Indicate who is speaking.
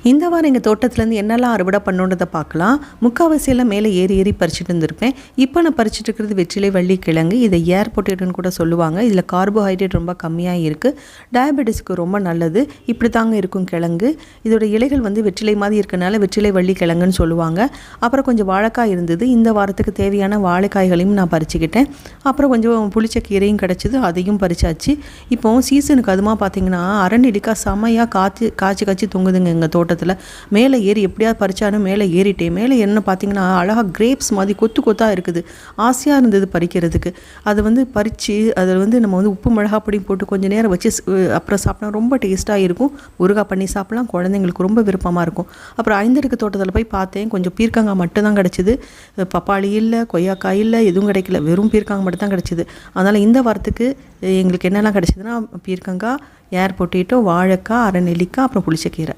Speaker 1: இந்த வாரம் எங்கள் தோட்டத்துலேருந்து என்னெல்லாம் அறுவடை பண்ணுன்றதை பார்க்கலாம். முக்கால்வாசியெல்லாம் மேலே ஏறி ஏறி பறிச்சுட்டு இருந்திருப்பேன். இப்போ நான் பறிச்சுட்டு இருக்கிறது வெற்றிலை வள்ளி கிழங்கு. இதை ஏர் பொட்டேட்டோன்னு கூட சொல்லுவாங்க. இதில் கார்போஹைட்ரேட் ரொம்ப கம்மியாக இருக்குது. டயபெட்டிஸ்க்கு ரொம்ப நல்லது. இப்படி தாங்க இருக்கும் கிழங்கு. இதோட இலைகள் வந்து வெற்றிலை மாதிரி இருக்கனால வெற்றிலை வள்ளி கிழங்குன்னு சொல்லுவாங்க. அப்புறம் கொஞ்சம் வாழைக்காய் இருந்தது. இந்த வாரத்துக்கு தேவையான வாழைக்காய்களையும் நான் பறிச்சுக்கிட்டேன். அப்புறம் கொஞ்சம் புளிச்ச கீரையும் கிடச்சிது, அதையும் பறிச்சாச்சு. இப்போ சீசனுக்கு அதுமா பார்த்தீங்கன்னா அரநெல்லிக்காய் செம்மையாக காய்ச்சி தொங்குதுங்க எங்கள் தோட்டத்தில். மேலே ஏறி எப்படியாவது பறிச்சாலும் மேலே ஏறிட்டேன். மேலே என்ன பார்த்தீங்கன்னா அழகாக கிரேப்ஸ் மாதிரி கொத்தாக இருக்குது. ஆசையாக இருந்தது பறிக்கிறதுக்கு. அதை வந்து பறித்து அதில் வந்து நம்ம வந்து உப்பு மிளகாப்பொடி போட்டு கொஞ்சம் நேரம் வச்சு அப்புறம் சாப்பிட்டா ரொம்ப டேஸ்ட்டாக இருக்கும். ஊறுகாய் பண்ணி சாப்பிட்லாம். குழந்தைங்களுக்கு ரொம்ப விருப்பமாக இருக்கும். அப்புறம் ஐந்தடுக்கு தோட்டத்தில் போய் பார்த்தேன். கொஞ்சம் பீர்க்கங்காய் மட்டும்தான் கிடச்சிது. பப்பாளி இல்லை, கொய்யாக்காய் இல்லை, எதுவும் கிடைக்கல. வெறும் பீர்க்கங்காய் மட்டும் தான் கிடச்சிது. அதனால் இந்த வாரத்துக்கு எங்களுக்கு என்னெல்லாம் கிடச்சிதுன்னா பீர்க்கங்காய், ஏர் பொட்டேட்டோ, வாழைக்காய், அரை நெல்லிக்காய், அப்புறம் புளிச்சக்கீரை.